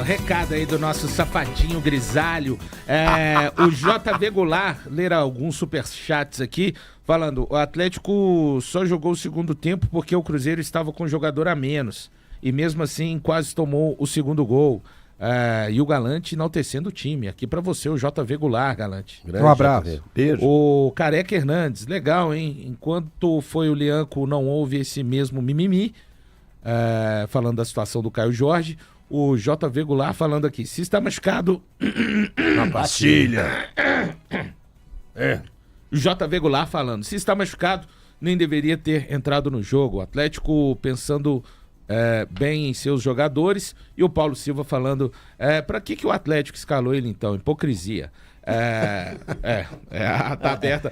recado aí do nosso safadinho grisalho. O JV Goulart, ler alguns superchats aqui, falando, o Atlético só jogou o segundo tempo porque o Cruzeiro estava com jogador a menos. E mesmo assim quase tomou o segundo gol. E o Galante enaltecendo o time. Aqui pra você, o JV Goulart, Galante. Grande um abraço. JV. Beijo. O Careca Hernandes, legal, hein? Enquanto foi o Lianco, não houve esse mesmo mimimi. Falando da situação do Caio Jorge. O JV Goulart falando aqui, se está machucado... Na pastilha. O JV Goulart falando, se está machucado, nem deveria ter entrado no jogo. O Atlético pensando bem em seus jogadores. E o Paulo Silva falando, pra que o Atlético escalou ele então? Hipocrisia. Tá aberta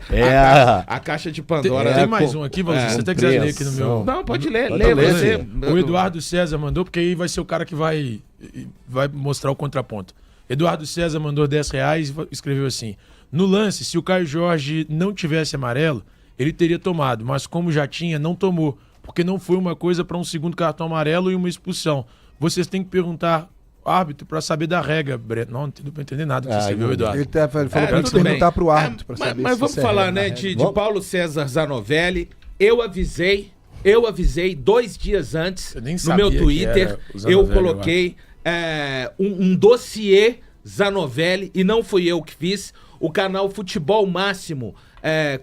a caixa de Pandora. Tem mais um aqui, Valdir, se você até quiser ler aqui no meu... Não, pode ler você. O Eduardo César mandou, porque aí vai ser o cara que vai mostrar o contraponto. Eduardo César mandou R$10 e escreveu assim, no lance, se o Caio Jorge não tivesse amarelo, ele teria tomado, mas como já tinha, não tomou, porque não foi uma coisa para um segundo cartão amarelo e uma expulsão. Vocês têm que perguntar árbitro para saber da regra, Breno. Não deu para entender nada que você escreveu, Eduardo. Ele falou para perguntar para o árbitro para saber. Mas vamos falar, né, de Paulo César Zanovelli. Eu avisei 2 dias antes no meu Twitter. Eu coloquei um dossiê Zanovelli e não fui eu que fiz. O canal Futebol Máximo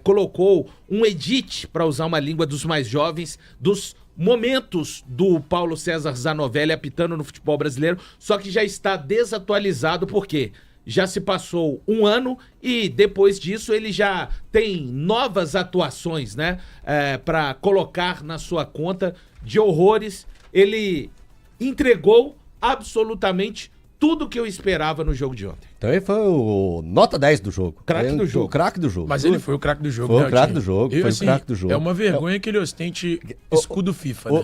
colocou um edit, para usar uma língua dos mais jovens, dos momentos do Paulo César Zanovelli apitando no futebol brasileiro, só que já está desatualizado, porque já se passou um ano e depois disso ele já tem novas atuações, né, para colocar na sua conta de horrores. Ele entregou absolutamente tudo que eu esperava no jogo de ontem. Então ele foi o nota 10 do jogo. Craque do jogo. O craque do jogo. Mas ele foi o craque do jogo. Foi o craque do jogo. Foi o craque do jogo. É uma vergonha que ele ostente escudo FIFA, né?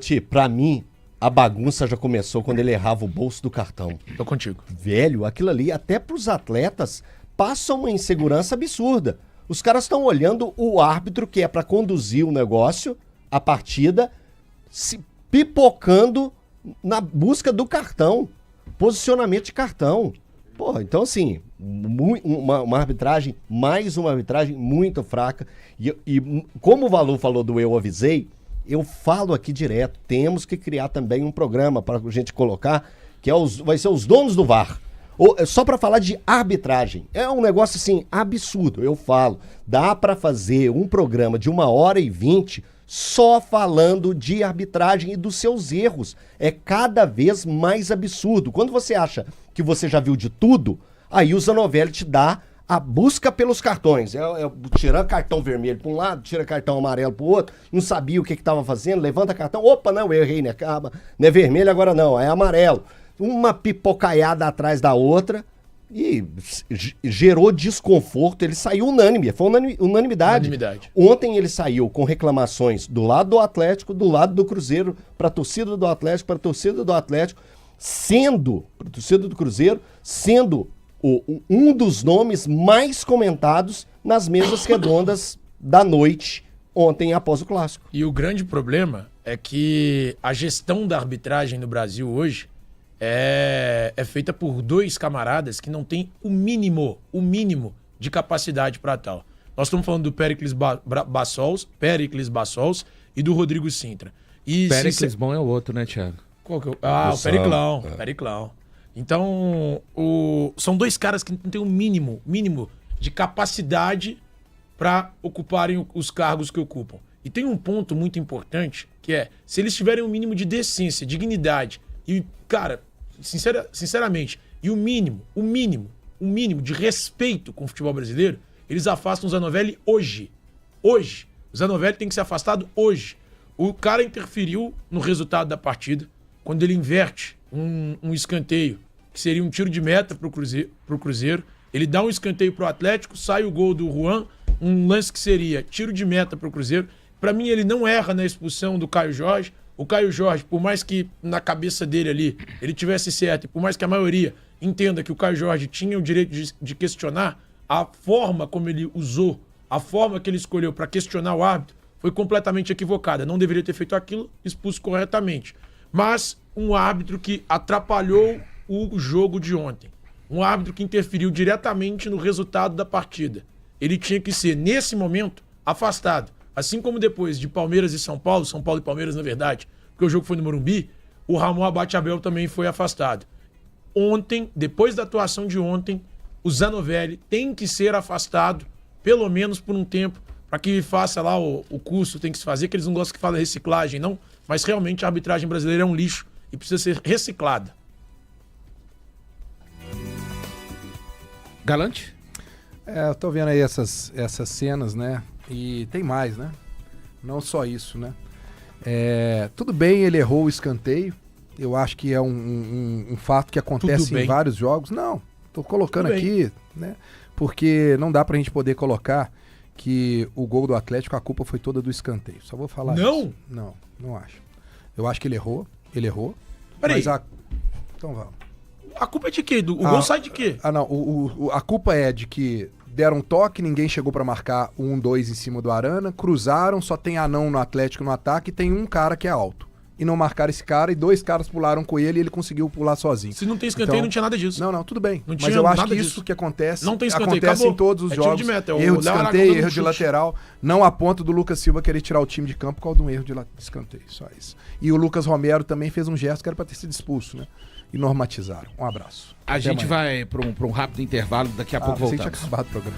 Ti, pra mim, a bagunça já começou quando ele errava o bolso do cartão. Tô contigo. Velho, aquilo ali, até pros atletas, passa uma insegurança absurda. Os caras estão olhando o árbitro, que é pra conduzir o negócio, a partida, se pipocando na busca do cartão. Posicionamento de cartão. Porra, então assim, uma arbitragem, mais uma arbitragem muito fraca. E como o Valu falou do Eu Avisei, eu falo aqui direto, temos que criar também um programa para a gente colocar, que vai ser os donos do VAR. Só para falar de arbitragem. É um negócio assim, absurdo, eu falo. Dá para fazer um programa de 1h20 só falando de arbitragem e dos seus erros. É cada vez mais absurdo. Quando você acha que você já viu de tudo, aí o Zanovelli te dá a busca pelos cartões. Tirando cartão vermelho para um lado, tira cartão amarelo para o outro, não sabia o que estava fazendo, levanta cartão, opa, não, eu errei, né? Não é vermelho agora não, é amarelo. Uma pipocaiada atrás da outra. E gerou desconforto. Ele saiu unânime, foi unanimidade. Ontem ele saiu com reclamações do lado do Atlético, do lado do Cruzeiro, para a torcida do Atlético, para a torcida do Atlético, para a torcida do Cruzeiro, sendo um dos nomes mais comentados nas mesas redondas da noite ontem após o Clássico. E o grande problema é que a gestão da arbitragem no Brasil hoje é feita por 2 camaradas que não têm o mínimo de capacidade para tal. Nós estamos falando do Péricles Bassols e do Rodrigo Sintra. Péricles bom é o outro, né, Thiago? Qual que é o Periclão. Então, são 2 caras que não têm o mínimo de capacidade para ocuparem os cargos que ocupam. E tem um ponto muito importante, que é, se eles tiverem um mínimo de decência, dignidade e, cara, sinceramente, e o mínimo de respeito com o futebol brasileiro, eles afastam o Zanovelli hoje. O Zanovelli tem que ser afastado hoje. O cara interferiu no resultado da partida, quando ele inverte um escanteio, que seria um tiro de meta pro Cruzeiro. Ele dá um escanteio pro Atlético, sai o gol do Juan, um lance que seria tiro de meta pro Cruzeiro. Pra mim, ele não erra na expulsão do Caio Jorge. O Caio Jorge, por mais que na cabeça dele ali ele tivesse certo, e por mais que a maioria entenda que o Caio Jorge tinha o direito de questionar, a forma como ele usou, a forma que ele escolheu para questionar o árbitro foi completamente equivocada. Não deveria ter feito aquilo, expulso corretamente. Mas um árbitro que atrapalhou o jogo de ontem. Um árbitro que interferiu diretamente no resultado da partida. Ele tinha que ser, nesse momento, afastado. Assim como depois de Palmeiras e São Paulo e Palmeiras, na verdade, porque o jogo foi no Morumbi, o Ramon Abate Abel também foi afastado. Ontem, depois da atuação de ontem, o Zanovelli tem que ser afastado, pelo menos por um tempo, para que faça lá o curso, tem que se fazer, que eles não gostam que fale reciclagem, não, mas realmente a arbitragem brasileira é um lixo e precisa ser reciclada. Galante? Eu tô vendo aí essas cenas, né? E tem mais, né? Não só isso, né? Tudo bem, ele errou o escanteio. Eu acho que é um fato que acontece em vários jogos. Não, tô colocando aqui, né? Porque não dá pra gente poder colocar que o gol do Atlético, a culpa foi toda do escanteio. Só vou falar isso. Não acho. Eu acho que ele errou. Peraí. Então vamos. A culpa é de quê? O gol sai de quê? Não, a culpa é de que deram um toque, ninguém chegou pra marcar 1-2 em cima do Arana, cruzaram, só tem anão no Atlético no ataque e tem um cara que é alto. E não marcaram esse cara e 2 caras pularam com ele e ele conseguiu pular sozinho. Se não tem escanteio, não tinha nada disso. Não, tudo bem. Não mas eu acho que isso que acontece, não tem escanteio, acontece acabou. em todos os jogos. Tiro de meta, erro de escanteio, erro de lateral. Não a ponto do Lucas Silva querer tirar o time de campo por causa de um erro de escanteio. Só isso. E o Lucas Romero também fez um gesto que era pra ter sido expulso, né? E normatizaram. Um abraço. A gente vai para um rápido intervalo, daqui a pouco voltamos. Tinha acabado o programa.